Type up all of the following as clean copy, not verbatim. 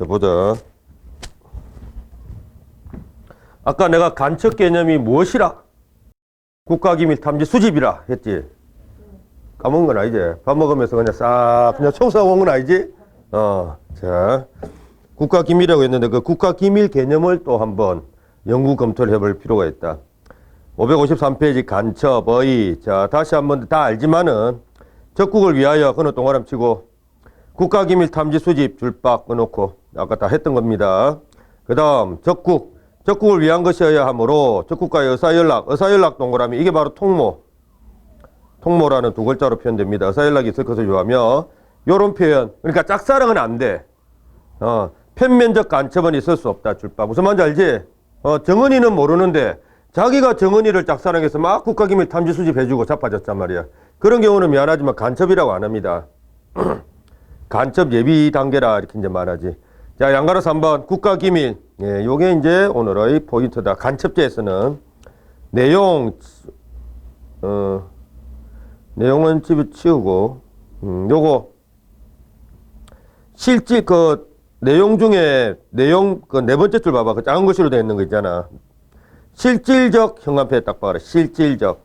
자, 보자. 아까 내가 간첩 개념이 무엇이라? 국가기밀 탐지 수집이라 했지. 까먹은 건 아니지. 밥 먹으면서 그냥 싹 그냥 청소하고 온 건 아니지. 자, 국가기밀이라고 했는데 그 국가기밀 개념을 또 한번 연구 검토를 해볼 필요가 있다. 553페이지 간첩의, 자, 다시 한번 다 알지만은 적국을 위하여 그는 동그라미 치고 국가기밀 탐지 수집 줄박 꺼놓고 아까 다 했던 겁니다. 그 다음 적국을 위한 것이어야 하므로 적국과의 의사연락 동그라미, 이게 바로 통모라는 두 글자로 표현됩니다. 의사연락이 있을 것을 요하며 요런 표현, 그러니까 짝사랑은 안 돼. 편면적 간첩은 있을 수 없다. 줄박. 무슨 말인지 알지? 정은이는 모르는데 자기가 정은이를 짝사랑해서 막 국가기밀 탐지 수집해주고 자빠졌단 말이야. 그런 경우는 미안하지만 간첩이라고 안 합니다. 간첩 예비 단계라 이렇게 이제 말하지. 자, 양가로 3번 국가기밀. 예, 요게 이제 오늘의 포인트다. 간첩죄에서는 내용은 집어치우고 요거 실질 내용 중에 네 번째 줄 봐봐. 그 작은 글씨로 되어 있는 거 있잖아. 실질적 현관표에 딱 봐라. 실질적.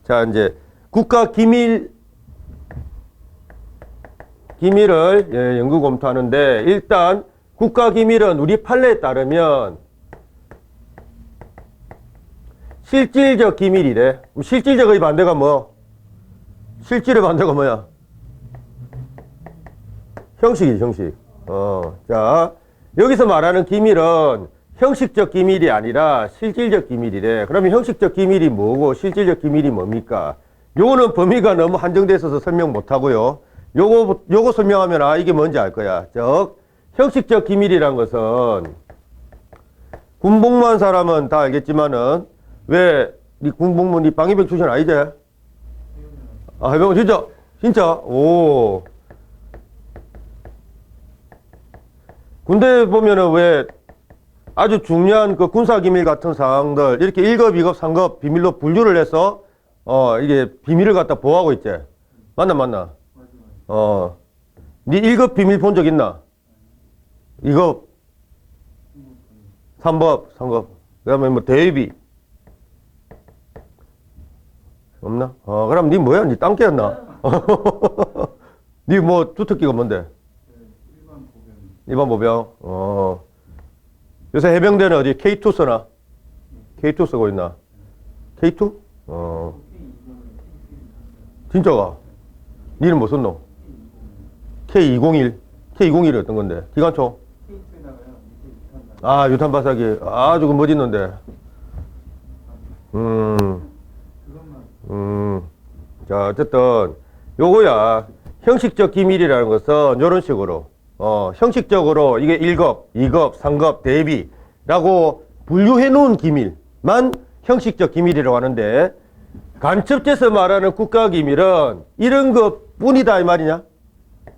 자, 이제 국가기밀을 연구 검토하는데 일단 국가기밀은 우리 판례에 따르면 실질적 기밀이래. 실질적의 반대가 뭐? 실질의 반대가 뭐야? 형식이지, 형식. 자, 여기서 말하는 기밀은 형식적 기밀이 아니라 실질적 기밀이래. 그러면 형식적 기밀이 뭐고 실질적 기밀이 뭡니까? 요거는 범위가 너무 한정돼 있어서 설명 못 하고요. 요거 설명하면 이게 뭔지 알 거야. 형식적 기밀이란 것은 군복무한 사람은 다 알겠지만은 왜 니 군복무 니 방위병 출신 아니지? 해병 진짜? 오. 군대 보면은 왜 아주 중요한 그 군사기밀 같은 사항들 이렇게 1급, 2급, 3급 비밀로 분류를 해서 이게 비밀을 갖다 보호하고 있지. 맞나? 니 1급 비밀 본 적 있나? 2급, 3급. 그 다음에 뭐 대위비. 없나? 그럼 니 뭐야? 니 땅개였나? 니 뭐 주특기가 뭔데? 일반 보병. 요새 해병대는 어디 K2 쓰나? K2 쓰고 있나? K2? 진짜가? 니는 뭐 썼노? K201. K201이 어떤 건데? 기관총? 유탄 발사기. 아주 그 멋있는데. 자, 어쨌든 요거야. 형식적 기밀이라는 것은 요런 식으로 형식적으로 이게 1급, 2급, 3급, 대비라고 분류해 놓은 기밀만 형식적 기밀이라고 하는데 간첩죄에서 말하는 국가기밀은 이런 것뿐이다 이 말이냐?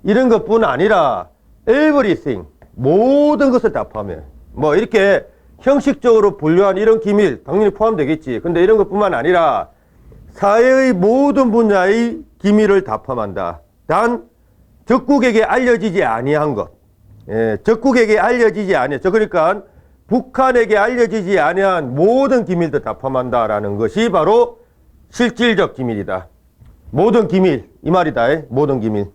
이런 것뿐 아니라 everything, 모든 것을 다 포함해. 뭐 이렇게 형식적으로 분류한 이런 기밀 당연히 포함되겠지. 근데 이런 것뿐만 아니라 사회의 모든 분야의 기밀을 다 포함한다. 단 적국에게 알려지지 아니한 것. 적국에게 알려지지 아니한, 그러니까 북한에게 알려지지 아니한 모든 기밀도 다 포함한다라는 것이 바로 실질적 기밀이다. 모든 기밀, 이 말이다. 모든 기밀.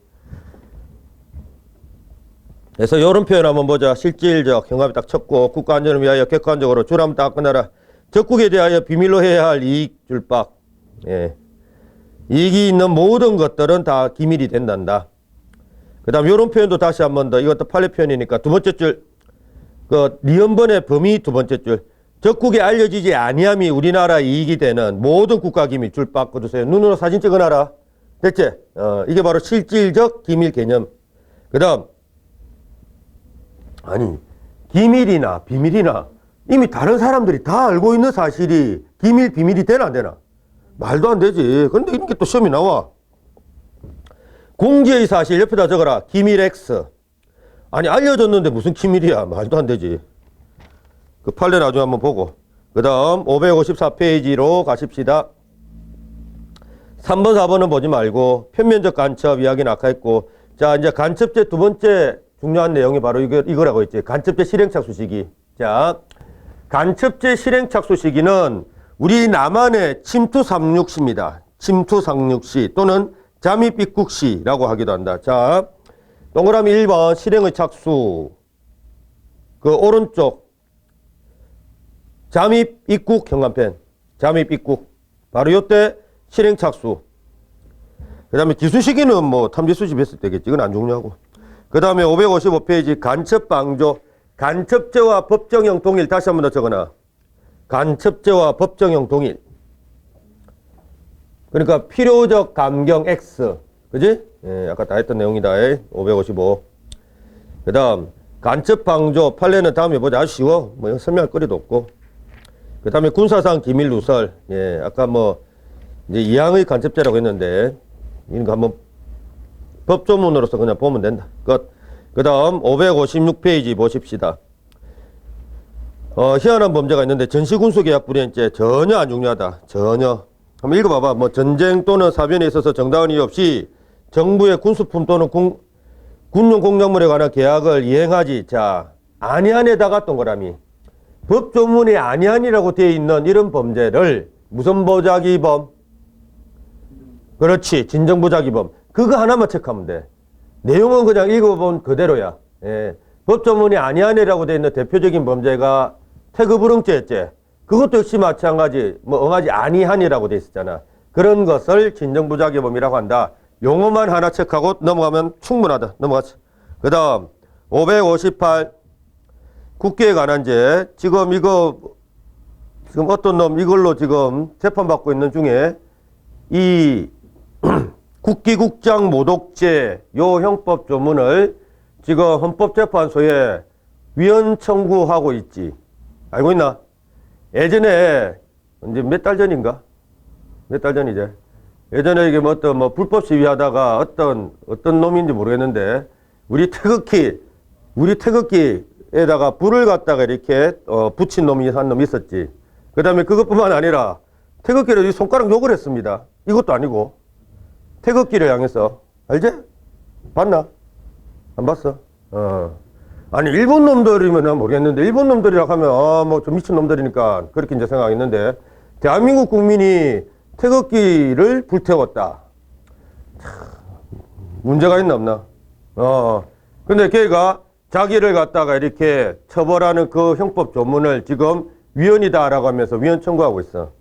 그래서 이런 표현 한번 보자. 실질적, 현관에 딱 쳤고 국가안전을 위하여 객관적으로 줄 한번 딱 끊어라. 적국에 대하여 비밀로 해야 할 이익 줄박. 이익이 있는 모든 것들은 다 기밀이 된단다. 그 다음 요런 표현도 다시 한 번 더. 이것도 판례 표현이니까 두 번째 줄. 리언번의 범위 두 번째 줄. 적국에 알려지지 아니함이 우리나라 이익이 되는 모든 국가기밀 줄 바꿔주세요. 눈으로 사진 찍어놔라. 됐지? 이게 바로 실질적 기밀 개념. 그 다음 기밀이나 비밀이나 이미 다른 사람들이 다 알고 있는 사실이 비밀이 되나 안 되나? 말도 안 되지. 근데 이렇게 또 시험이 나와. 공지의 사실 옆에다 적어라. 기밀 X. 알려줬는데 무슨 기밀이야. 말도 안 되지. 그 판례 나중에 한번 보고. 그 다음 554페이지로 가십시다. 3번, 4번은 보지 말고 편면적 간첩 이야기는 아까 했고, 자, 이제 간첩죄 두 번째 중요한 내용이 바로 이거라고 했지. 간첩죄 실행착수 시기. 자, 간첩죄 실행착수 시기는 우리 남한의 침투 상륙시입니다. 침투 상륙시 또는 잠입 입국시라고 하기도 한다. 자, 동그라미 1번 실행의 착수. 그 오른쪽 잠입 입국 현관펜. 잠입 입국. 바로 요때 실행 착수. 그 다음에 기수 시기는 뭐 탐지 수집했을 때겠지. 이건 안 중요하고. 그 다음에 555페이지 간첩 방조. 간첩죄와 법정형 동일. 다시 한 번 더 적어놔. 간첩죄와 법정형 동일. 그러니까 필요적 감경 X. 그지? 예, 아까 다 했던 내용이다. 555. 그 다음 간첩 방조. 판례는 다음에 보자. 아주 쉬워. 뭐 설명할 거리도 없고. 그 다음에 군사상 기밀 누설. 예, 아까 뭐 이제 이항의 간첩죄라고 했는데 이런 거 한번 법조문으로서 그냥 보면 된다. 그 다음 556페이지 보십시다. 희한한 범죄가 있는데 전시군수계약 불이행죄 전혀 안 중요하다. 전혀. 한번 읽어봐봐. 뭐 전쟁 또는 사변에 있어서 정당한 이유 없이 정부의 군수품 또는 군용 공작물에 관한 계약을 이행하지. 자, 아니한에다가 동그라미. 법조문에 아니한이라고 되어 있는 이런 범죄를 무슨 보자기범? 그렇지. 진정보자기범. 그거 하나만 체크하면 돼. 내용은 그냥 읽어본 그대로야. 예. 법조문이 아니한이라고 되어 있는 대표적인 범죄가 태급불응죄였지. 그것도 역시 마찬가지. 뭐 응하지 아니한이라고 되어 있었잖아. 그런 것을 진정보자기범이라고 한다. 용어만 하나 체크하고 넘어가면 충분하다. 넘어가자. 그 다음 558 국기에 관한 죄. 지금 어떤 놈 이걸로 지금 재판받고 있는 중에 이 국기국장 모독죄 요 형법 조문을 지금 헌법재판소에 위헌 청구하고 있지. 알고 있나? 예전에 이제 몇 달 전인가? 몇 달 전이제. 예전에 이게 뭐 불법 시위하다가 어떤 놈인지 모르겠는데 우리 태극기에다가 불을 갖다가 이렇게 붙인 놈이 한 놈 있었지. 그 다음에 그것뿐만 아니라 태극기를 손가락 욕을 했습니다. 이것도 아니고 태극기를 향해서. 알지? 봤나? 안 봤어? 아니 일본 놈들이면 난 모르겠는데 일본 놈들이라고 하면 뭐 좀 미친 놈들이니까 그렇게 이제 생각했는데 대한민국 국민이 태극기를 불태웠다. 참, 문제가 있나 없나? 근데 걔가 자기를 갖다가 이렇게 처벌하는 그 형법 조문을 지금 위헌이다라고 하면서 위헌 청구하고 있어.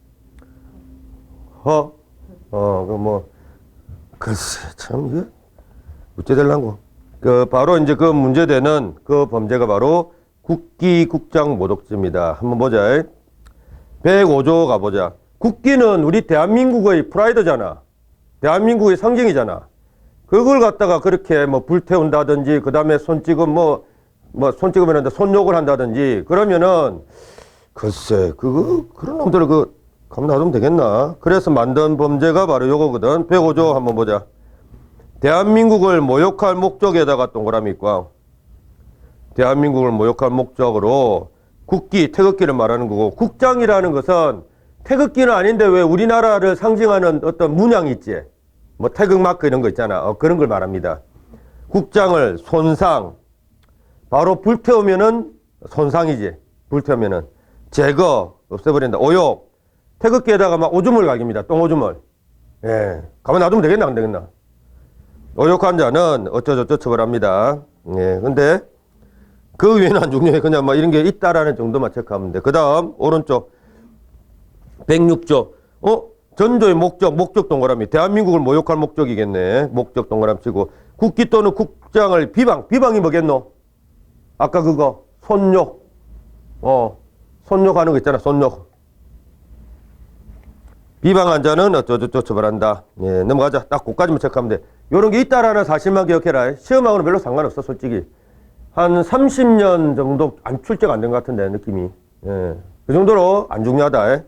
글쎄, 참, 이거, 어째 될란고. 바로 이제 그 문제되는 그 범죄가 바로 국기국장 모독죄입니다. 한번 보자. 105조 가보자. 국기는 우리 대한민국의 프라이드잖아. 대한민국의 상징이잖아. 그걸 갖다가 그렇게 뭐 불태운다든지, 그 다음에 손찌금 손찌금이란다, 손욕을 한다든지, 그러면은, 글쎄, 그런 놈들을 가만 놔두면 되겠나? 그래서 만든 범죄가 바로 요거거든. 105조 한번 보자. 대한민국을 모욕할 목적에다가 동그라미 있고, 대한민국을 모욕할 목적으로 국기, 태극기를 말하는 거고, 국장이라는 것은 태극기는 아닌데 왜 우리나라를 상징하는 어떤 문양이 있지? 뭐 태극마크 이런 거 있잖아. 그런 걸 말합니다. 국장을 손상, 바로 불태우면은 손상이지. 불태우면은 제거, 없애버린다. 오욕, 태극기에다가 막 오줌을 갈깁니다. 똥오줌을. 예. 가만 놔두면 되겠나, 안 되겠나? 오욕한 자는 어쩌저쩌 처벌합니다. 예. 근데 그 외에는 안 중요해. 그냥 막 이런 게 있다라는 정도만 체크하면 돼. 그 다음, 오른쪽. 106조. 전조의 목적 동그라미. 대한민국을 모욕할 목적이겠네. 목적 동그라미 치고. 국기 또는 국장을 비방이 뭐겠노? 아까 그거. 손욕. 손욕하는 거 있잖아. 손욕. 비방한 자는 어쩌저쩌 처벌한다. 예, 넘어가자. 딱 그까지만 체크하면 돼. 요런 게 있다라는 사실만 기억해라. 시험하고는 별로 상관없어, 솔직히. 한 30년 정도 출제가 안 된 것 같은데, 느낌이. 예. 그 정도로 안 중요하다.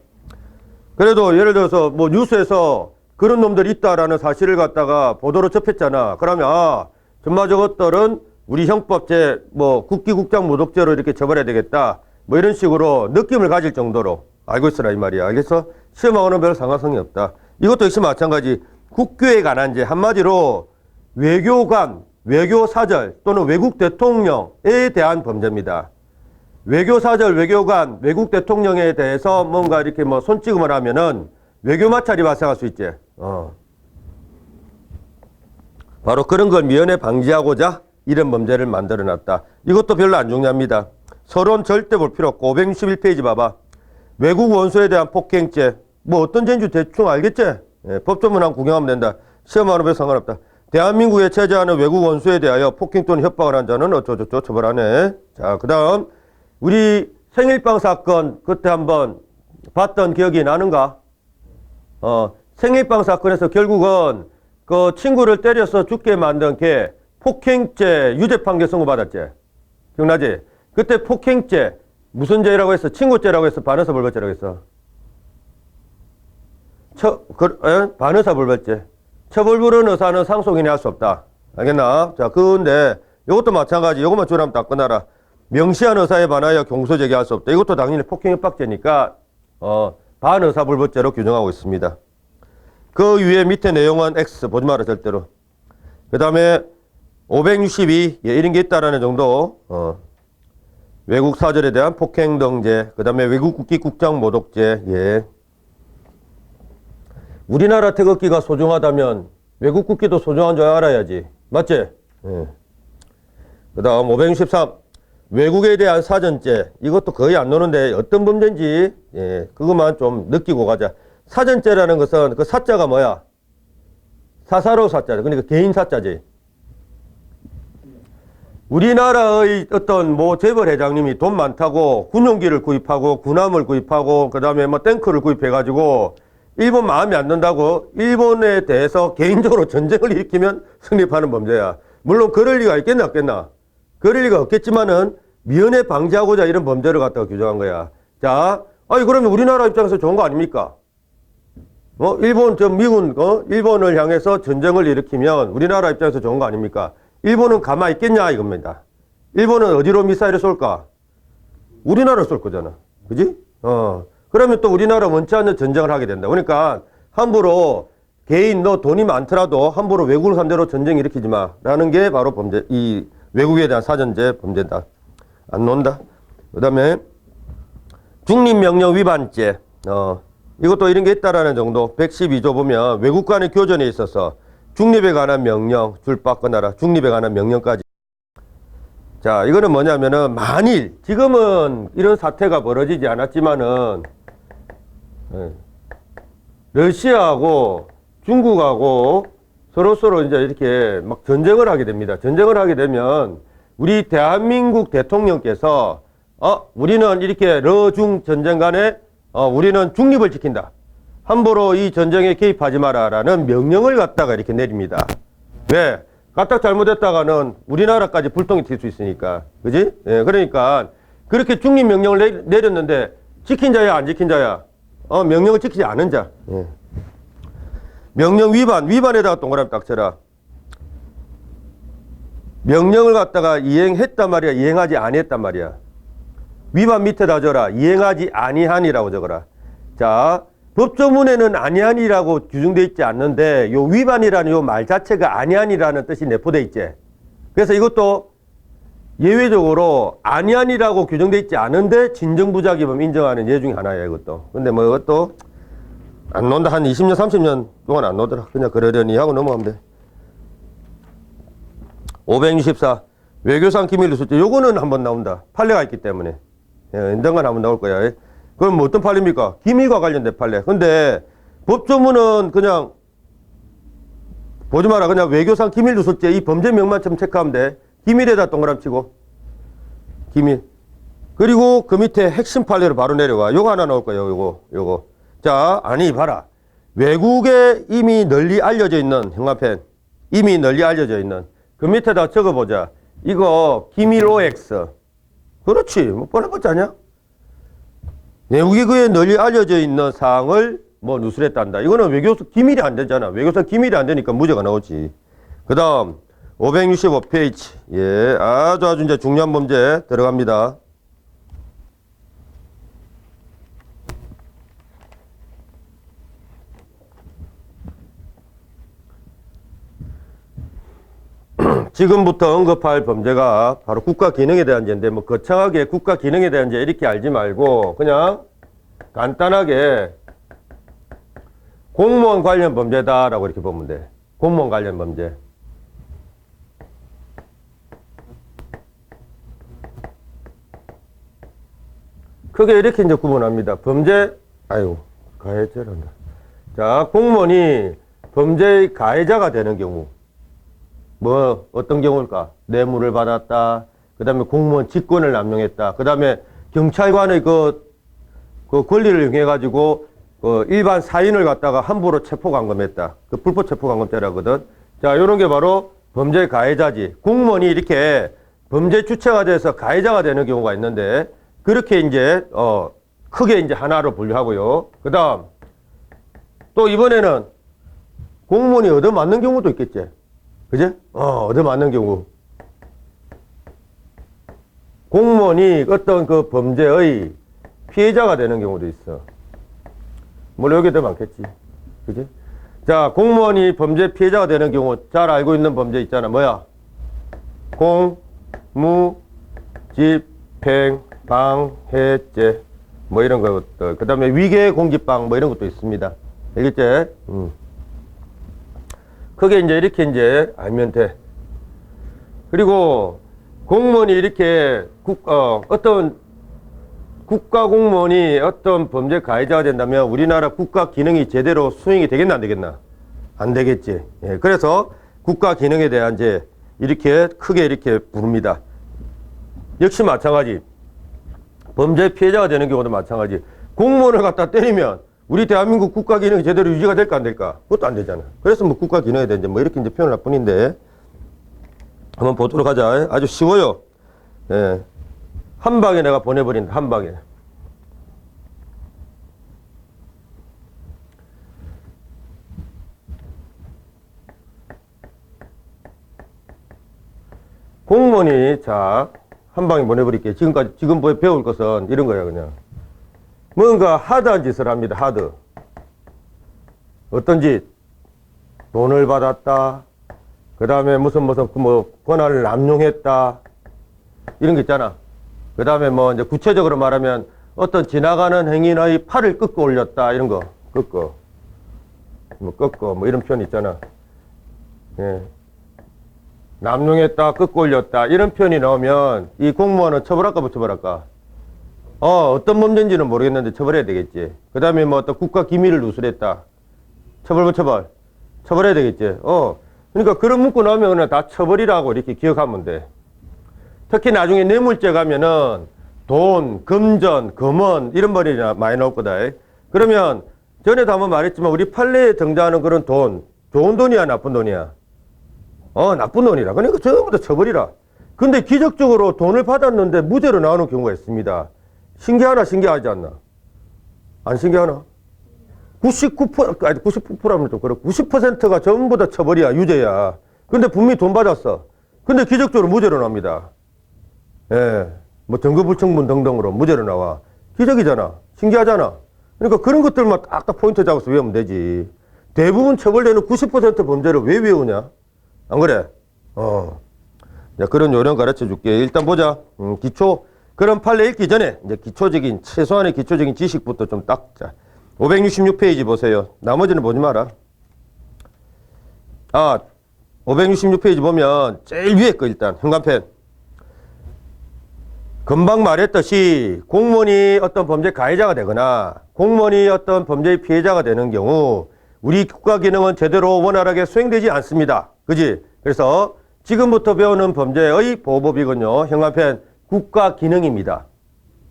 그래도 예를 들어서 뭐 뉴스에서 그런 놈들이 있다라는 사실을 갖다가 보도로 접했잖아. 그러면, 정말 저것들은 우리 형법제, 국기국장 모독죄로 이렇게 처벌해야 되겠다. 뭐 이런 식으로 느낌을 가질 정도로 알고 있으라, 이 말이야. 알겠어? 시험하고는 별 상관성이 없다. 이것도 역시 마찬가지. 국교에 관한 죄. 한마디로 외교관, 외교사절 또는 외국 대통령에 대한 범죄입니다. 외교사절, 외교관, 외국 대통령에 대해서 뭔가 이렇게 뭐 손찌검을 하면은 외교 마찰이 발생할 수 있지. 바로 그런 걸 미연에 방지하고자 이런 범죄를 만들어 놨다. 이것도 별로 안 중요합니다. 서론 절대 볼 필요 없고 561페이지 봐봐. 외국 원수에 대한 폭행죄. 뭐 어떤 죄인지 대충 알겠지? 예, 법조문 한번 구경하면 된다. 시험하는 별 상관없다. 대한민국에 체제하는 외국 원수에 대하여 폭행 또는 협박을 한 자는 어쩌고저쩌고 처벌하네. 자, 그 다음 우리 생일빵 사건 그때 한번 봤던 기억이 나는가? 생일빵 사건에서 결국은 그 친구를 때려서 죽게 만든 걔 폭행죄 유죄 판결 선고받았지? 기억나지? 그때 폭행죄 무슨 죄라고 했어? 친구죄라고 했어? 반의사 불벌죄라고 했어? 반의사 불벌죄. 처벌 부른 의사는 상속인이 할 수 없다. 알겠나? 자, 근데 이것도 마찬가지. 이것만 줄하면 다 끝나라. 명시한 의사에 반하여 공소 제기할 수 없다. 이것도 당연히 폭행 협박죄니까 반의사 불벌죄로 규정하고 있습니다. 그 위에 밑에 내용은 X 보지 마라 절대로. 그 다음에 562 예, 이런 게 있다라는 정도. 외국 사절에 대한 폭행 등죄. 그 다음에 외국 국기 국장 모독죄. 예. 우리나라 태극기가 소중하다면 외국 국기도 소중한 줄 알아야지. 맞지? 예. 그 다음 563 외국에 대한 사전죄. 이것도 거의 안 노는데 어떤 범죄인지 예, 그것만 좀 느끼고 가자. 사전죄라는 것은 그 사자가 뭐야? 사사로 사자. 그러니까 개인 사자지. 우리나라의 어떤 뭐 재벌 회장님이 돈 많다고 군용기를 구입하고 군함을 구입하고 그 다음에 뭐 탱크를 구입해가지고 일본 마음에 안 든다고 일본에 대해서 개인적으로 전쟁을 일으키면 성립하는 범죄야. 물론 그럴 리가 있겠나 없겠나? 그럴 리가 없겠지만은 미연에 방지하고자 이런 범죄를 갖다가 규정한 거야. 자, 아니 그러면 우리나라 입장에서 좋은 거 아닙니까? 미군, 일본을 향해서 전쟁을 일으키면 우리나라 입장에서 좋은 거 아닙니까? 일본은 가만히 있겠냐 이겁니다. 일본은 어디로 미사일을 쏠까? 우리나라로 쏠 거잖아. 그지? 그러면 또 우리나라 원치 않는 전쟁을 하게 된다. 그러니까 함부로 개인 너 돈이 많더라도 함부로 외국을 상대로 전쟁 일으키지 마. 라는 게 바로 범죄, 이 외국에 대한 사전제 범죄다. 안 논다. 그 다음에 중립명령 위반죄. 이것도 이런 게 있다라는 정도. 112조 보면 외국 간의 교전에 있어서 중립에 관한 명령, 줄박 끊어라. 중립에 관한 명령까지. 자, 이거는 뭐냐면은 만일 지금은 이런 사태가 벌어지지 않았지만은 러시아하고 중국하고 서로 이제 이렇게 막 전쟁을 하게 됩니다. 전쟁을 하게 되면 우리 대한민국 대통령께서 우리는 이렇게 러중 전쟁 간에 우리는 중립을 지킨다. 함부로 이 전쟁에 개입하지 마라라는 명령을 갖다가 이렇게 내립니다. 왜? 까딱 잘못했다가는 우리나라까지 불똥이 튈 수 있으니까. 그지? 예, 그러니까 그렇게 중립 명령을 내렸는데 지킨 자야 안 지킨 자야? 명령을 지키지 않은 자. 예. 명령 위반에다가 동그라미 딱 쳐라. 명령을 갖다가 이행했단 말이야, 이행하지 아니했단 말이야. 위반 밑에다 적어라. 이행하지 아니한이라고 적어라. 자, 법조문에는 아니한이라고 규정되어 있지 않는데 요 위반이라는 요 말 자체가 아니한이라는 뜻이 내포되어 있지. 그래서 이것도 예외적으로 아니한이라고 규정되어 있지 않은데 진정부작위범 인정하는 예 중에 하나예요, 이것도. 근데 뭐 이것도 안 논다. 한 20년, 30년 동안 안 놓더라. 그냥 그러려니 하고 넘어가면 돼. 564. 외교상 기밀 누설죄. 요거는 한번 나온다. 판례가 있기 때문에. 예, 언젠간 한번 나올 거야. 그럼 뭐 어떤 판례입니까? 기밀과 관련된 판례. 근데 법조문은 그냥 보지 마라. 그냥 외교상 기밀 누설죄 이 범죄명만 좀 체크하면 돼. 기밀에다 동그라미 치고. 기밀. 그리고 그 밑에 핵심 판례로 바로 내려가. 요거 하나 나올 거예요. 요거. 자, 아니 봐라. 외국에 이미 널리 알려져 있는 형광펜. 이미 널리 알려져 있는. 그 밑에다 적어보자. 이거 기밀 OX. 그렇지. 뭐 뻔해봤지 않냐? 외국에 널리 알려져 있는 사항을 뭐 누설했단다. 이거는 외교상 기밀이 안 되잖아. 외교상 기밀이 안 되니까 무죄가 나오지. 그 다음 565페이지. 예, 아주 이제 중요한 범죄 들어갑니다. 지금부터 언급할 범죄가 바로 국가 기능에 대한 죄인데, 뭐 거창하게 국가 기능에 대한 죄 이렇게 알지 말고 그냥 간단하게 공무원 관련 범죄다라고 이렇게 보면 돼. 공무원 관련 범죄. 크게 이렇게 이제 구분합니다. 범죄, 가해자란다. 자, 공무원이 범죄의 가해자가 되는 경우. 뭐, 어떤 경우일까? 뇌물을 받았다. 그 다음에 공무원 직권을 남용했다. 그 다음에 경찰관의 그 권리를 이용해가지고 일반 사인을 갖다가 함부로 체포감금했다. 그 불법 체포감금죄라거든. 자, 요런 게 바로 범죄 가해자지. 공무원이 이렇게 범죄 주체가 돼서 가해자가 되는 경우가 있는데, 그렇게 이제, 크게 이제 하나로 분류하고요. 그 다음, 또 이번에는 공무원이 얻어맞는 경우도 있겠지. 그지? 얻어맞는 경우. 공무원이 어떤 그 범죄의 피해자가 되는 경우도 있어. 물론 여기 더 많겠지. 그지? 자, 공무원이 범죄 피해자가 되는 경우 잘 알고 있는 범죄 있잖아. 뭐야? 공무집행방해죄. 뭐 이런 것들. 그 다음에 위계공직방 뭐 이런 것도 있습니다. 알겠지? 크게 이제 이렇게 이제 알면 돼. 그리고 공무원이 이렇게 어떤 국가 공무원이 어떤 범죄 가해자가 된다면 우리나라 국가 기능이 제대로 수행이 되겠나 안 되겠나? 안 되겠지. 예, 그래서 국가 기능에 대한 이제 이렇게 크게 이렇게 부릅니다. 역시 마찬가지. 범죄 피해자가 되는 경우도 마찬가지. 공무원을 갖다 때리면 우리 대한민국 국가 기능이 제대로 유지가 될까 안 될까? 그것도 안 되잖아. 그래서 뭐 국가 기능에 대한 뭐 이렇게 이제 표현할 뿐인데 한번 보도록 하자. 아주 쉬워요. 예. 한 방에 내가 보내버린다. 한 방에. 공무원이 자, 한 방에 보내버릴게. 지금 배울 것은 이런 거야, 그냥. 뭔가 하드한 짓을 합니다. 하드. 어떤 짓? 돈을 받았다. 그 다음에 무슨 권한을 남용했다. 이런 게 있잖아. 그 다음에 뭐 이제 구체적으로 말하면 어떤 지나가는 행인의 팔을 꺾어 올렸다. 이런 거. 꺾어. 뭐 이런 표현 있잖아. 예. 남용했다. 꺾어 올렸다. 이런 표현이 나오면 이 공무원은 처벌할까 못 처벌할까? 어떤 범죄인지는 모르겠는데 처벌해야 되겠지. 그 다음에 뭐 어떤 국가 기밀을 누설했다. 처벌 못 처벌? 처벌해야 되겠지. 그러니까 그런 문구 나오면 그냥 다 처벌이라고 이렇게 기억하면 돼. 특히 나중에 뇌물죄 가면은 돈, 금전, 금원 이런 말이 많이 나올 거다. 그러면 전에도 한번 말했지만 우리 판례에 등장하는 그런 돈, 좋은 돈이야 나쁜 돈이야? 나쁜 돈이라. 그러니까 전부 다 처벌이라. 근데 기적적으로 돈을 받았는데 무죄로 나오는 경우가 있습니다. 신기하나 신기하지 않나? 안 신기하나? 99%라면 좀 그렇고 90%가 전부 다 처벌이야, 유죄야. 근데 분명히 돈 받았어. 근데 기적적으로 무죄로 나옵니다. 예, 뭐 증거불충분 등등으로 무죄로 나와. 기적이잖아. 신기하잖아. 그러니까 그런 것들만 딱딱 포인트 잡아서 외우면 되지. 대부분 처벌되는 90% 범죄를 왜 외우냐? 안 그래? 자, 그런 요령 가르쳐 줄게. 일단 보자. 기초. 그런 판례 읽기 전에 이제 최소한의 기초적인 지식부터 좀 닦자. 566페이지 보세요. 나머지는 보지 마라. 566페이지 보면 제일 위에 거 일단 현관펜. 금방 말했듯이 공무원이 어떤 범죄 가해자가 되거나 공무원이 어떤 범죄의 피해자가 되는 경우 우리 국가 기능은 제대로 원활하게 수행되지 않습니다. 그지? 그래서 지금부터 배우는 범죄의 보호법이군요. 현관펜 국가 기능입니다.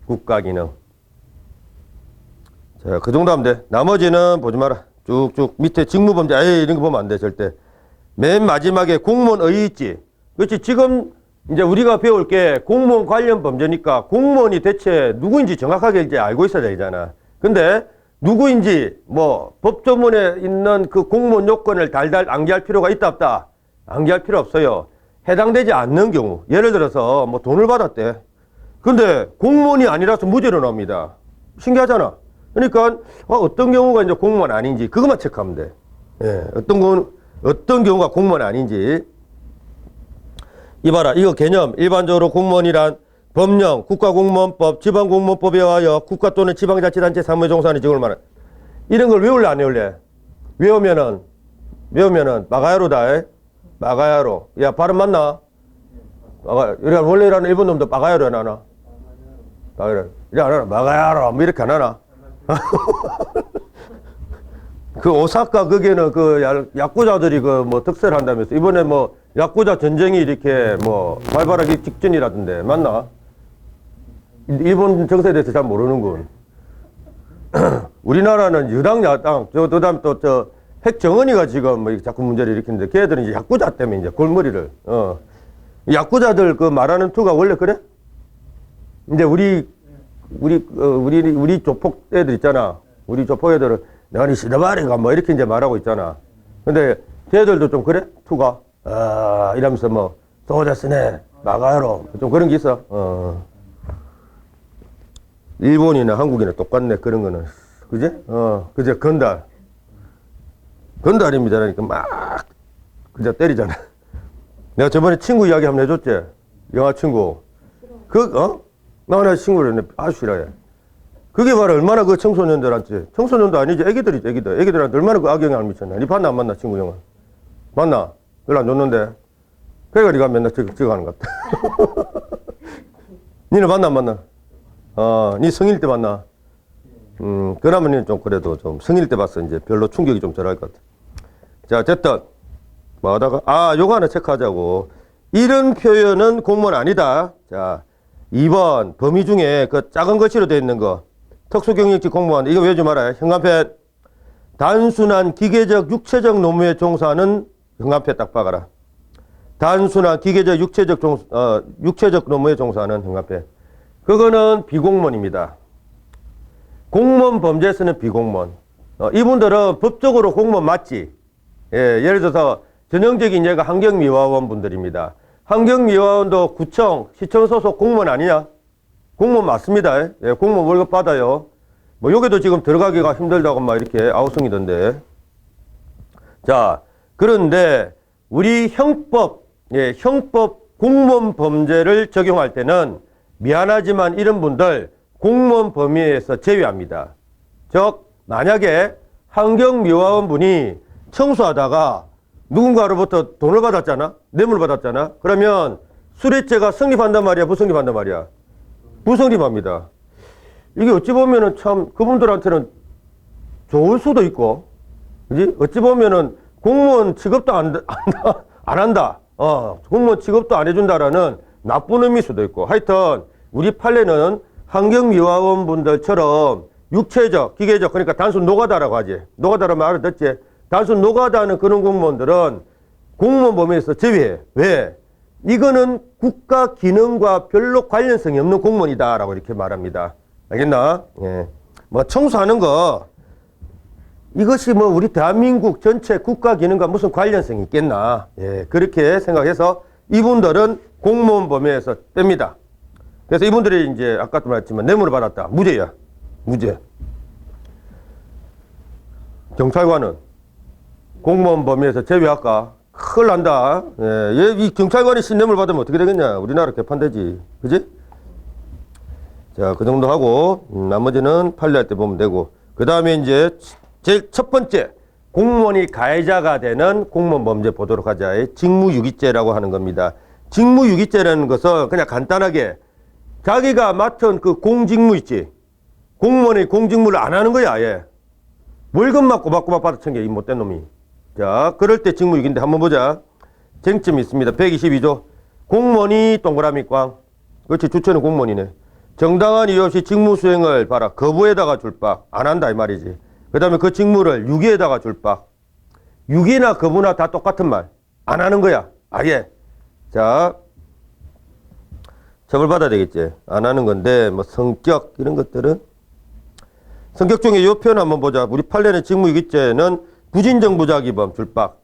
국가 기능. 자, 그 정도 하면 돼. 나머지는 보지 마라. 쭉쭉 밑에 직무범죄 이런 거 보면 안 돼. 절대. 맨 마지막에 공무원 의의 있지. 그렇지. 지금 이제 우리가 배울 게 공무원 관련 범죄니까 공무원이 대체 누구인지 정확하게 이제 알고 있어야 되잖아. 근데 누구인지 뭐 법조문에 있는 그 공무원 요건을 달달 암기할 필요가 있다 없다? 암기할 필요 없어요. 해당되지 않는 경우. 예를 들어서 뭐 돈을 받았대. 근데 공무원이 아니라서 무죄로 나옵니다. 신기하잖아. 그러니까 어떤 경우가 이제 공무원 아닌지 그것만 체크하면 돼. 예, 어떤 경우가 공무원 아닌지. 이봐라, 이거 개념. 일반적으로 공무원이란 법령, 국가공무원법, 지방공무원법에 의하여 국가 또는 지방자치단체 사무에 종사하는 직업을 말해. 이런 걸 외울래, 안 외울래? 외우면은 마가야로다. 마가야로. 야, 발음 맞나? 우리가 원래 일하는 일본 놈도 마가야로 해놔나? 마가야로. 이래 안 하나? 마가야로. 뭐 이렇게 안 하나? 그 오사카 거기에는 그 야쿠자들이 그 뭐 득세를 한다면서 이번에 뭐 야쿠자 전쟁이 이렇게 뭐 발발하기 직전이라던데 맞나? 일본 정세에 대해서 잘 모르는군. 우리나라는 여당 야당 그다음 또 저 핵정은이가 지금 뭐 자꾸 문제를 일으키는데 걔들은 이제 야쿠자 때문에 이제 골머리를 야쿠자들 그 말하는 투가 원래 그래? 이제 우리 조폭 애들 있잖아. 우리 조폭 애들은 너니 시다바리가 뭐 이렇게 이제 말하고 있잖아. 근데 걔들도 좀 그래? 투가 이러면서 뭐 소데스네 마가야로 좀 그런 게 있어. 일본이나 한국이나 똑같네 그런 거는. 그지? 그제 건달입니다. 그러니까 막 그냥 때리잖아. 내가 저번에 친구 이야기 한번 해줬지? 영화 친구. 나 친구를 했네. 아주 싫어해. 그게 바로 얼마나 그 청소년들한테, 청소년도 아니지, 애기들이지, 애기들한테 얼마나 그 악영향을 미쳤나. 니 봤나, 안 봤나, 친구 영화? 봤나? 연락 안 줬는데. 그러니까 니가 맨날 저거 하는 것 같아. 니는 봤나, 안 봤나? 니 성일 때 봤나? 그러면 니는 좀 그래도 좀 성일 때 봤어. 이제 별로 충격이 좀 덜할 것 같아. 자, 어쨌든, 뭐 하다가, 요거 하나 체크하자고. 이런 표현은 공무원 아니다. 자, 2번, 범위 중에 그 작은 거치로 되어 있는 거. 특수경력직 공무원, 이거 외우지 말아요. 현관패, 단순한 기계적, 육체적 노무에 종사하는 현관패 딱 박아라. 단순한 기계적, 육체적 노무에 종사하는 현관패. 그거는 비공무원입니다. 공무원 범죄에서는 비공무원. 이분들은 법적으로 공무원 맞지? 예, 예를 들어서 전형적인 예가 환경미화원 분들입니다. 환경미화원도 구청, 시청 소속 공무원 아니냐? 공무원 맞습니다. 예, 공무원 월급 받아요. 뭐, 여기도 지금 들어가기가 힘들다고 막 이렇게 아우성이던데. 자, 그런데 우리 형법 공무원 범죄를 적용할 때는 미안하지만 이런 분들 공무원 범위에서 제외합니다. 즉, 만약에 환경미화원 분이 청소하다가 누군가로부터 돈을 받았잖아? 뇌물을 받았잖아? 그러면 수뢰죄가 성립한단 말이야? 부성립한단 말이야? 부성립합니다. 이게 어찌 보면은 참 그분들한테는 좋을 수도 있고, 그지? 어찌 보면은 공무원 취급도 안 한다. 공무원 취급도 안 해준다라는 나쁜 의미일 수도 있고. 하여튼, 우리 판례는 환경미화원 분들처럼 육체적, 기계적, 그러니까 단순 노가다라고 하지. 노가다라면 알아듣지? 단순 노가다는 그런 공무원들은 공무원 범위에서 제외해. 왜? 이거는 국가 기능과 별로 관련성이 없는 공무원이다라고 이렇게 말합니다. 알겠나? 예. 뭐 청소하는 거 이것이 뭐 우리 대한민국 전체 국가 기능과 무슨 관련성이 있겠나? 예. 그렇게 생각해서 이분들은 공무원 범위에서 뺍니다. 그래서 이분들이 이제 아까도 말했지만 뇌물을 받았다. 무죄야. 무죄. 경찰관은 공무원 범위에서 제외할까? 큰일 난다. 예, 이 경찰관이 신뇌물 받으면 어떻게 되겠냐? 우리나라 개판되지. 그지? 자, 그 정도 하고, 나머지는 판례할 때 보면 되고. 그 다음에 이제, 제일 첫 번째, 공무원이 가해자가 되는 공무원 범죄 보도록 하자. 직무유기죄라고 하는 겁니다. 직무유기죄라는 것은 그냥 간단하게 자기가 맡은 그 공직무 있지. 공무원의 공직무를 안 하는 거야, 아예. 월급만 꼬박꼬박 받아친 게 이 못된 놈이. 자, 그럴 때 직무유기인데 한번 보자. 쟁점이 있습니다. 122조. 공무원이 동그라미 꽝. 그렇지, 주체는 공무원이네. 정당한 이유 없이 직무 수행을 봐라. 거부에다가 줄박. 안 한다 이 말이지. 그 다음에 그 직무를 유기에다가 줄박. 유기나 거부나 다 똑같은 말. 안 하는 거야. 아예. 자, 처벌받아야 되겠지. 안 하는 건데 뭐 성격 이런 것들은 성격 중에 이 표현 한번 보자. 우리 판례는 직무유기죄는 부진정부작위범 줄박.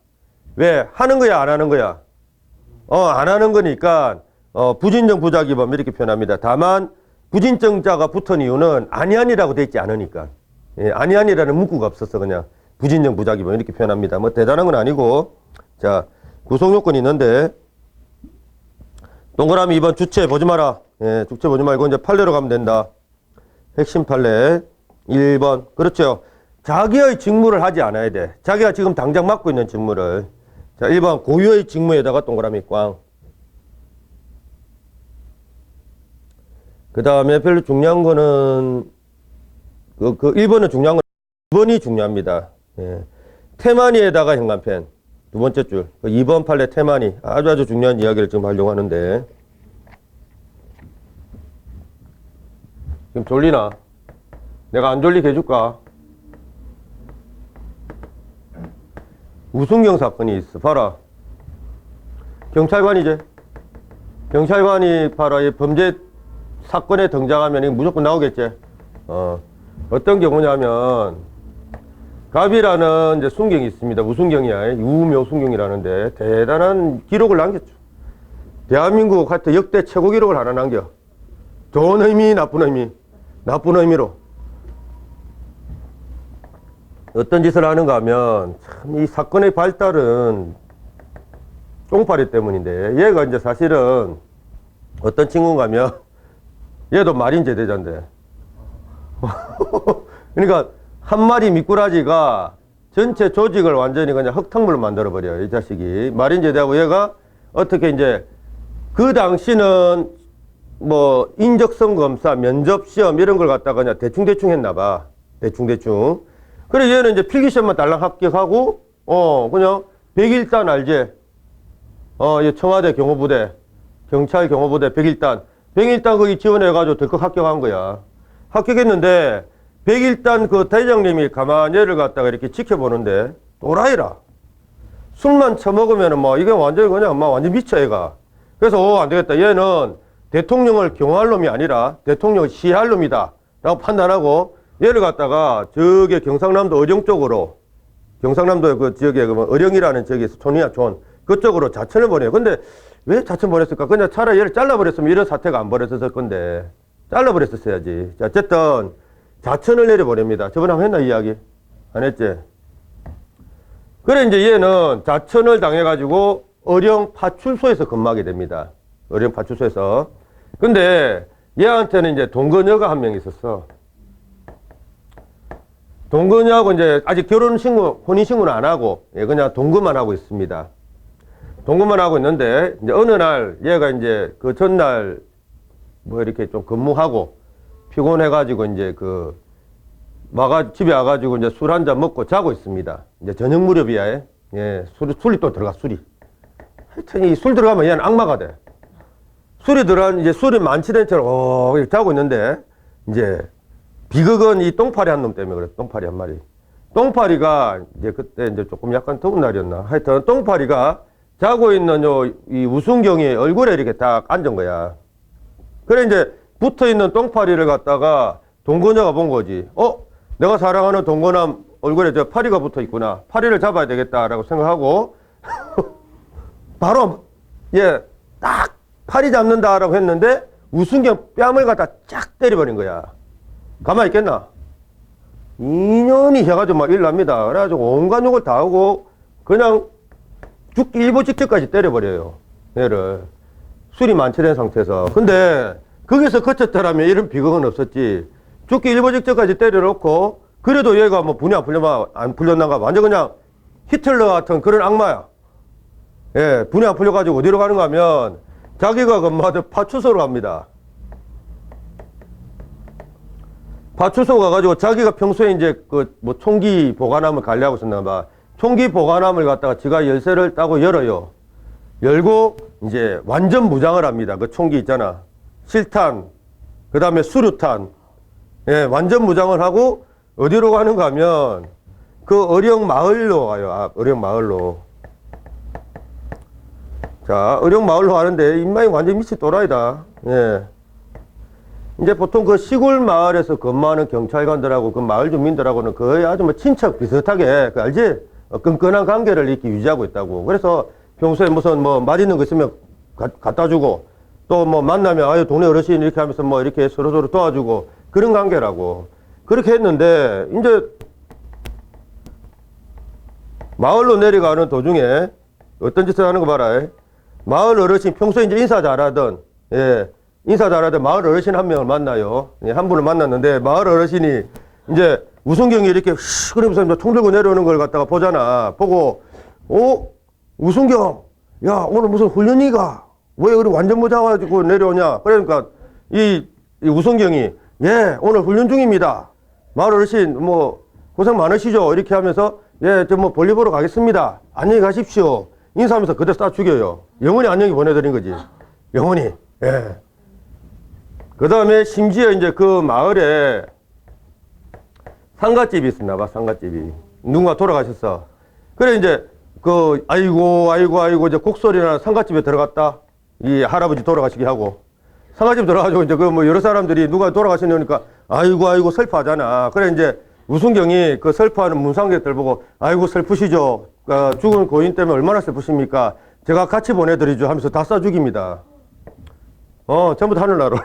왜? 하는 거야, 안 하는 거야? 안 하는 거니까, 부진정부작위범 이렇게 표현합니다. 다만, 부진정자가 붙은 이유는 아니아니라고 돼 있지 않으니까. 예, 아니아니라는 문구가 없어서 그냥 부진정부작위범 이렇게 표현합니다. 뭐 대단한 건 아니고, 자, 구속요건이 있는데, 동그라미 2번 주체 보지 마라. 예, 주체 보지 말고 이제 판례로 가면 된다. 핵심 판례 1번. 그렇죠. 자기의 직무를 하지 않아야 돼. 자기가 지금 당장 맡고 있는 직무를. 자, 1번 고유의 직무에다가 동그라미 꽝. 그 다음에 별로 중요한 거는 그 1번은 중요한 건 2번이 중요합니다. 예. 태만이에다가 현관펜. 두 번째 줄. 2번 판례 태만이. 아주 중요한 이야기를 지금 하려고 하는데. 지금 졸리나? 내가 안 졸리게 해줄까? 우승경 사건이 있어. 봐라. 경찰관이지. 경찰관이 봐라. 이 범죄 사건에 등장하면 무조건 나오겠지. 어떤 경우냐면 갑이라는 이제 순경이 있습니다. 우순경이야. 유묘순경이라는데 대단한 기록을 남겼죠. 대한민국 하여튼 역대 최고 기록을 하나 남겨. 좋은 의미, 나쁜 의미. 나쁜 의미로. 어떤 짓을 하는가 하면 참 이 사건의 발달은 똥파리 때문인데 얘가 이제 사실은 어떤 친구인가 하면 얘도 마린 제대자인데 그러니까 한 마리 미꾸라지가 전체 조직을 완전히 그냥 흙탕물로 만들어버려요. 이 자식이. 마린 제대하고 얘가 어떻게 이제 그 당시는 뭐 인적성 검사, 면접 시험 이런 걸 갖다가 그냥 대충 했나 봐. 대충. 그래 얘는 이제 필기시험만 달랑 합격하고 그냥 101단 알지? 청와대 경호부대, 경찰 경호부대 101단 거기 지원해가지고 덜컥 합격한 거야. 합격했는데 101단 그 대장님이 가만히 얘를 갖다가 이렇게 지켜보는데 또라이라. 술만 처먹으면은 뭐 이게 완전히 그냥 막 완전 미쳐 얘가. 그래서 안 되겠다. 얘는 대통령을 경호할 놈이 아니라 대통령을 시해할 놈이다 라고 판단하고 얘를 갖다가 저기 경상남도 의령 쪽으로, 경상남도 그 지역에 그 의령이라는 지역에서 촌이야 촌, 그쪽으로 자천을 보내요. 근데 왜 자천 보냈을까? 그냥 차라리 얘를 잘라버렸으면 이런 사태가 안 벌어졌을 건데 잘라버렸었어야지. 자, 어쨌든 자천을 내려보냅니다. 저번에 한번 했나 이야기? 안 했지? 그래 이제 얘는 자천을 당해가지고 의령 파출소에서 근무하게 됩니다. 의령 파출소에서. 근데 얘한테는 이제 동거녀가 한 명 있었어. 동거녀하고 이제 아직 혼인신고는 안 하고, 그냥 동거만 하고 있습니다. 동거만 하고 있는데, 이제 어느 날 얘가 이제 그 전날 뭐 이렇게 좀 근무하고 피곤해가지고 이제 집에 와가지고 이제 술 한 잔 먹고 자고 있습니다. 이제 저녁 무렵이야. 예, 술이 또 들어가, 술이. 하여튼 이 술 들어가면 얘는 악마가 돼. 술이 만취된 채로 이렇게 자고 있는데, 이제 비극은 이 똥파리 한 놈 때문에 그래. 똥파리 한 마리. 똥파리가 이제 그때 이제 조금 약간 더운 날이었나. 하여튼 똥파리가 자고 있는 이 우순경이 얼굴에 이렇게 딱 앉은 거야. 그래 이제 붙어 있는 똥파리를 갖다가 동거녀가 본 거지. 내가 사랑하는 동거남 얼굴에 저 파리가 붙어 있구나. 파리를 잡아야 되겠다라고 생각하고 바로 딱 파리 잡는다라고 했는데 우순경 뺨을 갖다 쫙 때려버린 거야. 가만히 있겠나? 인연이 해가지고 막 일납니다. 그래가지고 온갖 욕을 다 하고 그냥 죽기 일보 직전까지 때려버려요. 얘를. 술이 만취된 상태에서. 근데 거기서 그쳤더라면 이런 비극은 없었지. 죽기 일보 직전까지 때려놓고 그래도 얘가 뭐 분이 안 풀렸나가 완전 그냥 히틀러 같은 그런 악마야. 예, 분이 안 풀려가지고 어디로 가는가 하면 자기가 근무하던 파출소로 갑니다. 파출소 가가지고 자기가 평소에 이제 총기 보관함을 관리하고 있었나 봐. 총기 보관함을 갖다가 지가 열쇠를 따고 열어요. 열고 이제 완전 무장을 합니다. 그 총기 있잖아. 실탄, 그 다음에 수류탄. 예, 완전 무장을 하고 어디로 가는가 하면 그 의령 마을로 가요. 의령 마을로. 자, 의령 마을로 가는데 인마이 완전 미친 또라이다. 예. 이제 보통 그 시골 마을에서 근무하는 경찰관들하고 그 마을 주민들하고는 거의 아주 뭐 친척 비슷하게, 알지? 끈끈한 관계를 이렇게 유지하고 있다고. 그래서 평소에 무슨 뭐 맛있는 거 있으면 갖다 주고, 또 뭐 만나면 아유 동네 어르신 이렇게 하면서 뭐 이렇게 서로서로 도와주고 그런 관계라고. 그렇게 했는데 이제 마을로 내려가는 도중에 어떤 짓을 하는 거 봐라. 마을 어르신, 평소에 이제 인사 잘하던, 예, 인사 잘하던 마을 어르신 한 명을 만나요. 예, 한 분을 만났는데, 마을 어르신이 이제 우승경이 이렇게 휘 그러면서 이제 총 들고 내려오는 걸 갖다가 보잖아. 보고, 우승경, 야, 오늘 무슨 훈련이가? 왜 우리 완전 모자가지고 내려오냐? 그러니까 이 우승경이, 예, 오늘 훈련 중입니다. 마을 어르신, 뭐, 고생 많으시죠? 이렇게 하면서, 예, 저 뭐 볼일 보러 가겠습니다. 안녕히 가십시오. 인사하면서 그대로 쏴 죽여요. 영원히 안녕히 보내드린 거지. 영원히. 예. 그 다음에 심지어 이제 그 마을에 상갓집이 있었나 봐, 상갓집이. 누군가 돌아가셨어. 그래, 이제, 아이고, 이제 곡소리나 상갓집에 들어갔다. 이 할아버지 돌아가시게 하고. 상갓집 들어가지고 이제 그 뭐 여러 사람들이 누가 돌아가시려니까 아이고, 슬퍼하잖아. 그래, 이제 우순경이 그 슬퍼하는 문상객들 보고 아이고, 슬프시죠. 죽은 고인 때문에 얼마나 슬프십니까? 제가 같이 보내드리죠 하면서 다 쏴 죽입니다. 전부 다 하늘나라로.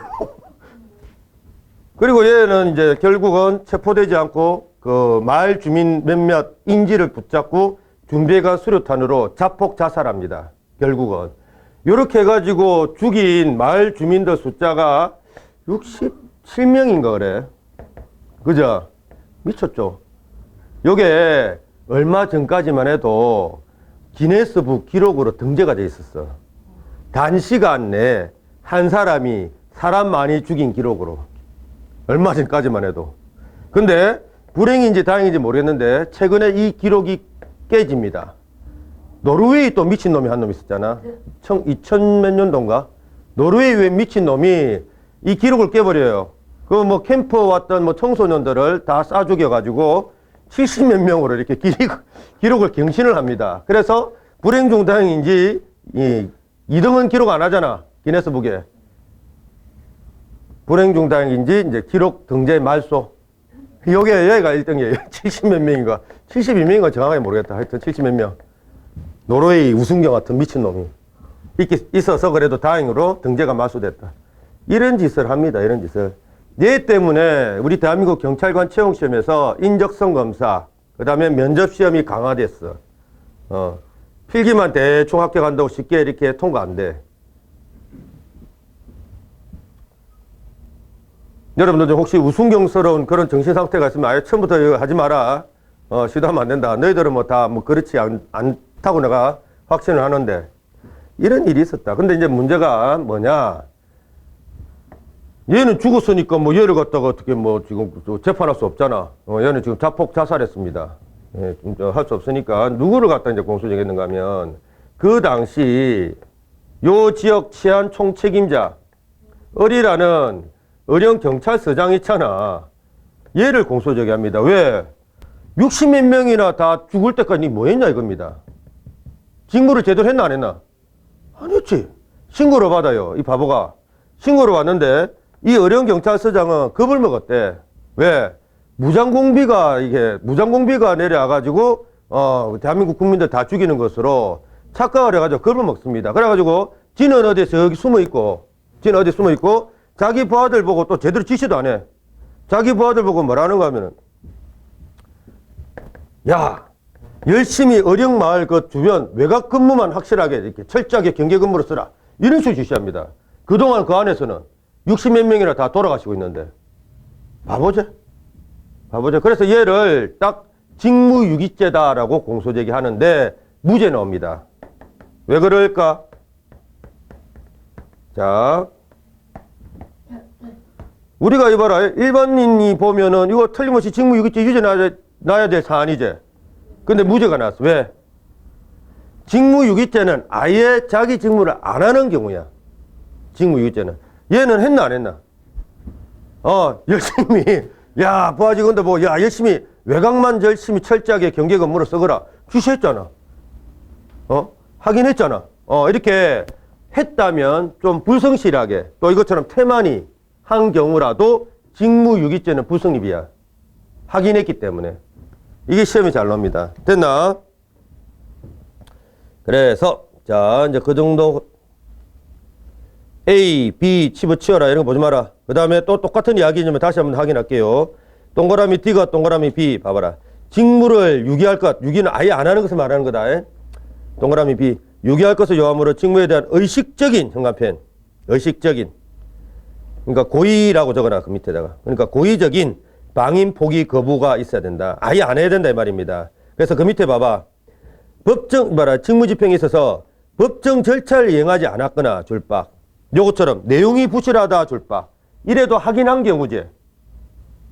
그리고 얘는 이제 결국은 체포되지 않고 그 마을 주민 몇몇 인지를 붙잡고 준비해간 수류탄으로 자폭 자살합니다. 결국은. 요렇게 해가지고 죽인 마을 주민들 숫자가 67명인가 그래. 그죠? 미쳤죠? 요게 얼마 전까지만 해도 기네스북 기록으로 등재가 돼 있었어. 단시간 내에 한 사람이 사람 많이 죽인 기록으로. 얼마 전까지만 해도. 근데 불행인지 다행인지 모르겠는데 최근에 이 기록이 깨집니다. 노르웨이 또 미친놈이 한 놈 있었잖아. 2000 몇 년도인가? 노르웨이 미친놈이 이 기록을 깨버려요. 그 뭐 캠프 왔던 뭐 청소년들을 다 쏴 죽여가지고 70몇 명으로 이렇게 기록을 경신을 합니다. 그래서 불행 중 다행인지 2등은 기록 안 하잖아. 기네스북에. 불행 중 다행인지 이제 기록 등재 말소. 요게 얘가 1등이에요. 70몇 명인가. 72명인가 정확하게 모르겠다. 하여튼 70몇 명. 노르웨이 우승경 같은 미친놈이 있어서 그래도 다행으로 등재가 말소됐다. 이런 짓을 합니다. 이런 짓을. 얘 때문에 우리 대한민국 경찰관 채용시험에서 인적성 검사, 그 다음에 면접시험이 강화됐어. 필기만 대충 합격한다고 쉽게 이렇게 통과 안 돼. 여러분들 혹시 우승경스러운 그런 정신상태가 있으면 아예 처음부터 이거 하지 마라. 시도하면 안 된다. 너희들은 뭐 다 뭐 그렇지 않다고 내가 확신을 하는데 이런 일이 있었다. 근데 이제 문제가 뭐냐. 얘는 죽었으니까 뭐 얘를 갖다가 어떻게 뭐 지금 재판할 수 없잖아. 얘는 지금 자폭 자살했습니다. 예, 할 수 없으니까 누구를 갖다 이제 공소정했는가 하면 그 당시 요 지역 치안 총책임자 을이라는 의령 경찰서장 있잖아. 얘를 공소정의합니다. 왜? 60몇 명이나 다 죽을 때까지 뭐 했냐 이겁니다. 직무를 제대로 했나 안 했나? 안 했지. 신고를 받아요. 이 바보가. 신고를 왔는데 이 의령 경찰서장은 겁을 먹었대. 왜? 무장공비가 내려와가지고 대한민국 국민들 다 죽이는 것으로 착각을 해가지고 겁을 먹습니다. 그래가지고 지는 어디에 저기 숨어 있고 자기 부하들 보고 또 제대로 지시도 안 해. 자기 부하들 보고 뭐라는가 하면은 야, 열심히 의령마을 그 주변 외곽 근무만 확실하게 이렇게 철저하게 경계 근무를 쓰라. 이런 식으로 지시합니다. 그동안 그 안에서는 60몇 명이나 다 돌아가시고 있는데. 바보죠? 그래서 얘를 딱 직무유기죄다라고 공소제기하는데 무죄 나옵니다. 왜 그럴까? 자. 우리가 이봐라. 일반인이 보면은 이거 틀림없이 직무유기죄 유죄 나야 될 사안이지. 근데 무죄가 나왔어. 왜? 직무유기죄는 아예 자기 직무를 안 하는 경우야. 직무유기죄는. 얘는 했나 안 했나? 열심히 야 부하지 근데 뭐 야 열심히 외곽만 열심히 철저하게 경계 근무를 쓰거라. 주시했잖아. 하긴 했잖아. 이렇게 했다면 좀 불성실하게 또 이것처럼 태만히 한 경우라도 직무유기죄는 불성립이야. 확인했기 때문에. 이게 시험이 잘 나옵니다. 됐나? 그래서 자 이제 그 정도 A, B 집어치워라 이런 거 보지 마라. 그 다음에 또 똑같은 이야기냐면 다시 한번 확인할게요. 동그라미 D가 동그라미 B 봐봐라. 직무를 유기할 것, 유기는 아예 안 하는 것을 말하는 거다. 동그라미 B. 유기할 것을 요함으로 직무에 대한 의식적인 현관편. 의식적인. 그러니까 고의라고 적어놔, 그 밑에다가. 그러니까 고의적인 방임 포기 거부가 있어야 된다. 아예 안 해야 된다 이 말입니다. 그래서 그 밑에 봐봐. 직무집행에 있어서 법정 절차를 이행하지 않았거나 줄박. 요것처럼 내용이 부실하다 줄박. 이래도 확인한 경우지.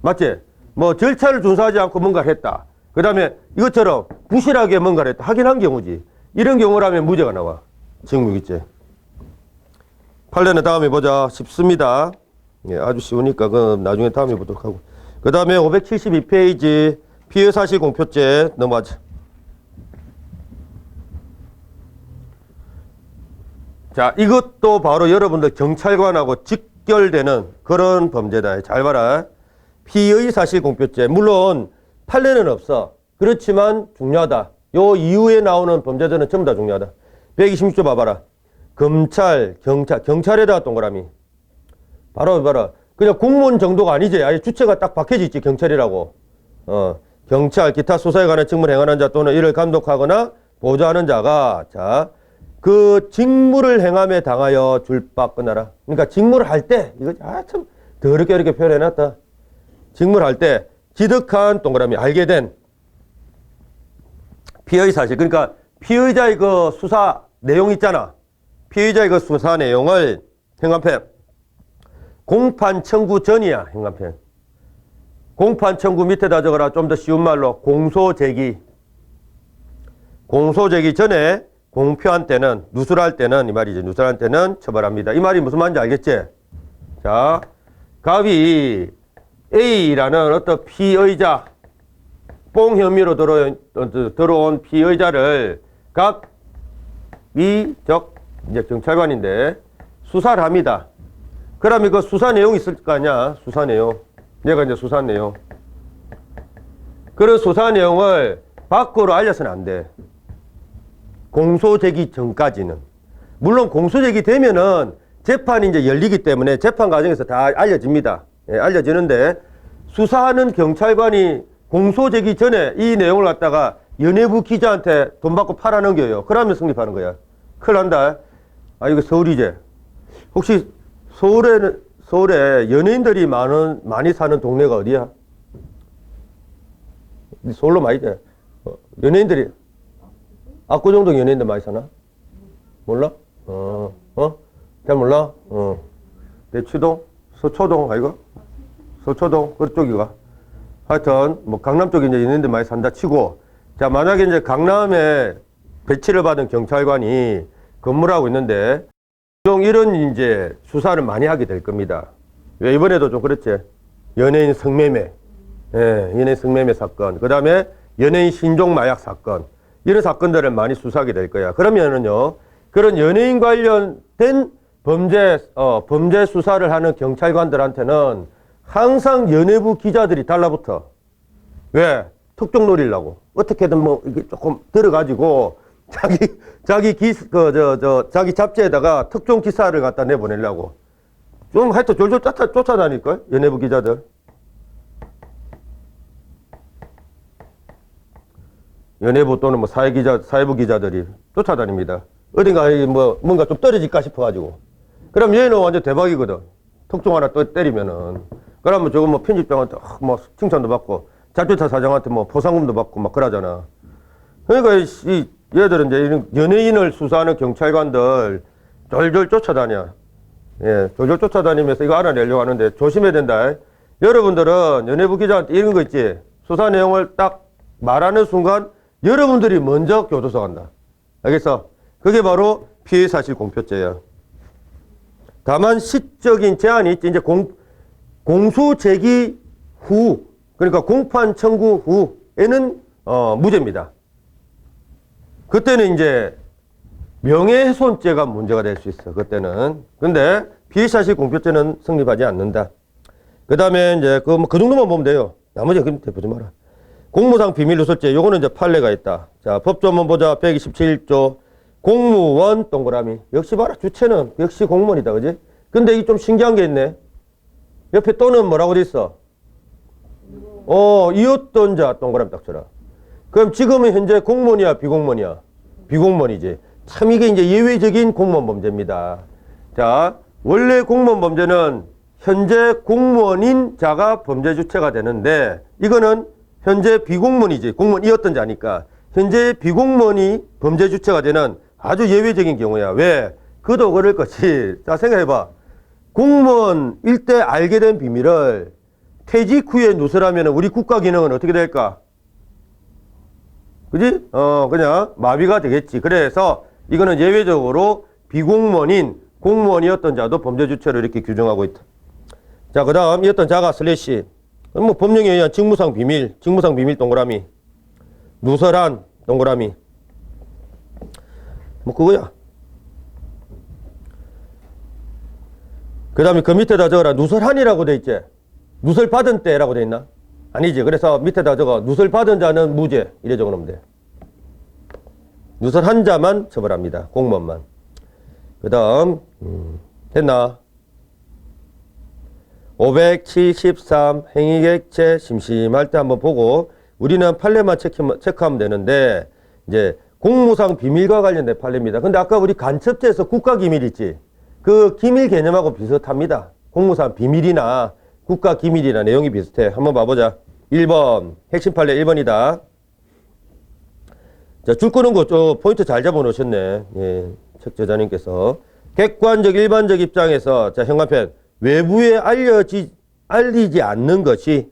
맞지? 뭐 절차를 준수하지 않고 뭔가를 했다. 그 다음에 이것처럼 부실하게 뭔가를 했다. 확인한 경우지. 이런 경우라면 무죄가 나와. 직무유기죄. 판례는 다음에 보자. 쉽습니다. 예, 아주 쉬우니까 그 나중에 다음에 보도록 하고. 그 다음에 572페이지 피의사실 공표죄 넘어가자. 자, 이것도 바로 여러분들 경찰관하고 직결되는 그런 범죄다. 잘 봐라. 피의사실 공표죄. 물론 판례는 없어. 그렇지만 중요하다. 요 이후에 나오는 범죄들은 전부 다 중요하다. 126조 봐봐라. 검찰, 경찰에다가 동그라미. 바로 봐라. 그냥 공무원 정도가 아니지. 아예 주체가 딱 박혀져 있지. 경찰이라고. 경찰, 기타 수사에 관한 직무를 행하는 자 또는 이를 감독하거나 보좌하는 자가 자, 그 직무를 행함에 당하여 줄박 끊어라. 그러니까 직무를 할 때, 이거 참 더럽게 이렇게 표현해놨다. 직무를 할 때 지득한 동그라미 알게 된 피의 사실. 그러니까 피의자의 그 수사 내용 있잖아. 피의자의 그 수사 내용을 행간편. 공판 청구 전이야. 행간편. 공판 청구 밑에다 적어라. 좀 더 쉬운 말로 공소 제기. 공소 제기 전에 공표한 때는 누설할 때는 이 말이지. 누설할 때는 처벌합니다. 이 말이 무슨 말인지 알겠지? 자, 갑이 A라는 어떤 피의자 뽕 혐의로 들어온 피의자를 갑이 이제 경찰관인데 수사를 합니다. 그러면 그 수사 내용이 있을 거 아니야? 수사 내용. 얘가 이제 수사 내용. 그런 수사 내용을 밖으로 알려서는 안 돼. 공소 제기 전까지는. 물론 공소 제기 되면은 재판이 이제 열리기 때문에 재판 과정에서 다 알려집니다. 예, 알려지는데 수사하는 경찰관이 공소 제기 전에 이 내용을 갖다가 연예부 기자한테 돈 받고 팔아넘겨요. 그러면 성립하는 거야. 큰일 난다. 아, 이거 서울이지. 혹시 서울에 연예인들이 많이 사는 동네가 어디야? 서울로 많이 돼. 연예인들이 압구정동 연예인들 많이 사나? 몰라? 잘 몰라? 대치동? 서초동 아이가? 서초동 그쪽이가. 하여튼 뭐 강남 쪽에 이제 연예인들 많이 산다 치고, 자 만약에 이제 강남에 배치를 받은 경찰관이 근무를 하고 있는데 좀 이런 이제 수사를 많이 하게 될 겁니다. 왜 이번에도 좀 그랬지? 연예인 성매매, 예, 연예인 성매매 사건, 그 다음에 연예인 신종 마약 사건, 이런 사건들을 많이 수사하게 될 거야. 그러면은요, 그런 연예인 관련된 범죄 수사를 하는 경찰관들한테는 항상 연예부 기자들이 달라붙어. 왜? 특종 노리려고. 어떻게든 뭐 이게 조금 들어가지고 자기 잡지에다가 특종 기사를 갖다 내보내려고. 좀 하여튼 졸졸 쫓아다닐걸? 연예부 기자들. 연예부 또는 뭐 사회부 기자들이 쫓아다닙니다. 어딘가 뭔가 좀 떨어질까 싶어가지고. 그럼 얘는 완전 대박이거든. 특종 하나 또 때리면은. 그러면 저거 뭐 편집장한테 뭐 칭찬도 받고, 잡지사 사장한테 뭐 포상금도 받고 막 그러잖아. 그러니까 이 얘들은 이제 이런 연예인을 수사하는 경찰관들 졸졸 쫓아다녀. 예, 졸졸 쫓아다니면서 이거 알아내려고 하는데 조심해야 된다. 여러분들은 연예부 기자한테 이런 거 있지? 수사 내용을 딱 말하는 순간 여러분들이 먼저 교도소 간다. 알겠어? 그게 바로 피의사실 공표죄야. 다만 시적인 제한이 있지. 이제 공소 제기 후, 그러니까 공판 청구 후에는 무죄입니다. 그때는 이제 명예훼손죄가 문제가 될 수 있어. 그때는. 근데 피의사실 공표죄는 성립하지 않는다. 그 다음에 이제 그 정도만 보면 돼요. 나머지 그때 보지 마라. 공무상 비밀누설죄. 요거는 이제 판례가 있다. 자, 법조 한번 보자. 127조. 공무원 동그라미. 역시 봐라. 주체는 역시 공무원이다. 그지? 근데 이게 좀 신기한 게 있네. 옆에 또는 뭐라고 돼 있어? 이었던 자 동그라미 딱 쳐라. 그럼 지금은 현재 공무원이야, 비공무원이야? 비공무원이지. 참 이게 이제 예외적인 공무원 범죄입니다. 자, 원래 공무원 범죄는 현재 공무원인 자가 범죄 주체가 되는데 이거는 현재 비공무원이지. 공무원이었던 자니까. 현재 비공무원이 범죄 주체가 되는 아주 예외적인 경우야. 왜? 그도 그럴 것이. 자, 생각해봐. 공무원일 때 알게 된 비밀을 퇴직 후에 누설하면 우리 국가 기능은 어떻게 될까? 그지? 그냥 마비가 되겠지. 그래서 이거는 예외적으로 비공무원인 공무원이었던 자도 범죄 주체로 이렇게 규정하고 있다. 자, 그 다음 이었던 자가 슬래시. 뭐 법령에 의한 직무상 비밀 동그라미. 누설한 동그라미. 뭐 그거야. 그 다음에 그 밑에다 적어라. 누설한이라고 돼 있지? 누설 받은 때라고 돼 있나? 아니지. 그래서 밑에다 적어. 누설 받은 자는 무죄. 이래 적어 놓으면 돼. 누설한 자만 처벌합니다. 공무원만. 그 다음 됐나? 573 행위객체 심심할 때 한번 보고 우리는 판례만 체크하면 되는데 이제 공무상 비밀과 관련된 판례입니다. 근데 아까 우리 간첩죄에서 국가기밀 있지? 그 기밀 개념하고 비슷합니다. 공무상 비밀이나 국가기밀이나 내용이 비슷해. 한번 봐보자. 1번 핵심 판례 1번이다. 자, 줄 거는 거 포인트 잘 잡아놓으셨네. 예, 책 저자님께서. 객관적 일반적 입장에서 자 현관편 외부에 알리지 않는 것이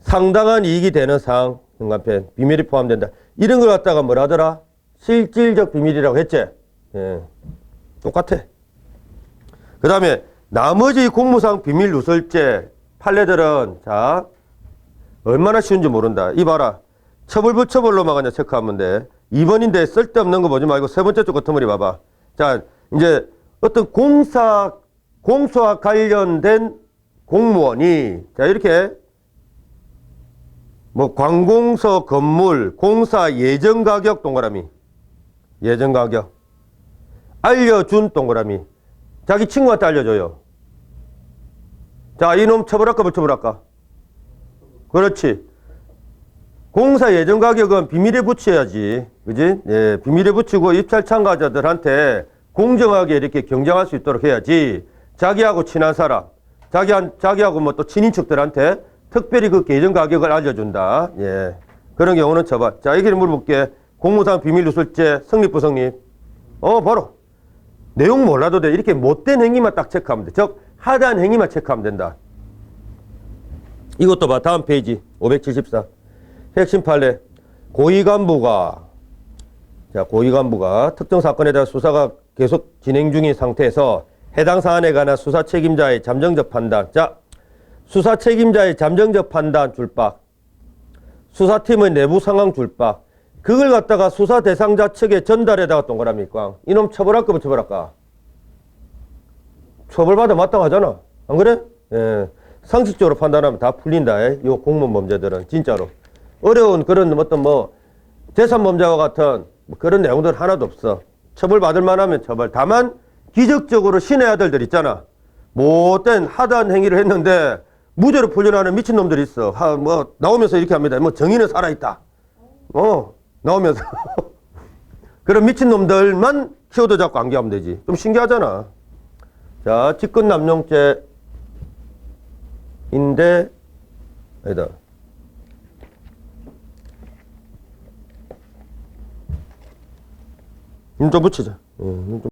상당한 이익이 되는 사항 현관편 비밀이 포함된다. 이런 걸 갖다가 뭐라 하더라? 실질적 비밀이라고 했지? 예, 똑같아. 그 다음에 나머지 공무상 비밀 누설죄 판례들은 자 얼마나 쉬운지 모른다. 이 봐라. 처벌부 처벌로만 그냥 체크하면 돼. 2번인데 쓸데없는 거 보지 말고 세 번째 쪽 끝머리 봐봐. 자 이제 어떤 공사와 관련된 공무원이 자 이렇게 뭐 관공서 건물 공사 예정 가격 동그라미 예정 가격 알려준 동그라미 자기 친구한테 알려줘요. 자 이놈 처벌할까 못 처벌할까? 그렇지. 공사 예정 가격은 비밀에 붙여야지. 그지? 예, 비밀에 붙이고 입찰 참가자들한테 공정하게 이렇게 경쟁할 수 있도록 해야지. 자기하고 친한 사람, 자기하고 뭐 또 친인척들한테 특별히 그 예정 가격을 알려준다. 예. 그런 경우는 처벌. 자, 여기를 물어볼게. 공무상 비밀 누설죄 성립 부성립. 바로. 내용 몰라도 돼. 이렇게 못된 행위만 딱 체크하면 돼. 즉, 하단 행위만 체크하면 된다. 이것도 봐. 다음 페이지. 574. 핵심 판례. 고위간부가 특정 사건에 대한 수사가 계속 진행 중인 상태에서 해당 사안에 관한 수사 책임자의 잠정적 판단. 자, 수사 책임자의 잠정적 판단 줄박. 수사팀의 내부 상황 줄박. 그걸 갖다가 수사 대상자 측에 전달해다가 동그라미 꽝. 이놈 처벌할까 못 처벌할까? 처벌받아 마땅하잖아. 안 그래? 예. 상식적으로 판단하면 다 풀린다. 이 공무원 범죄들은 진짜로. 어려운 그런 어떤 뭐 재산 범죄와 같은 그런 내용들 하나도 없어. 처벌받을 만하면 처벌. 다만 기적적으로 신의 아들들 있잖아. 못된 하드한 행위를 했는데 무죄로 풀려나는 미친놈들이 있어. 뭐 나오면서 이렇게 합니다. 뭐 정의는 살아있다. 나오면서 그런 미친놈들만 키워드 잡고 안기하면 되지. 좀 신기하잖아. 자, 직권남용죄인데 아니다. 좀 붙이자.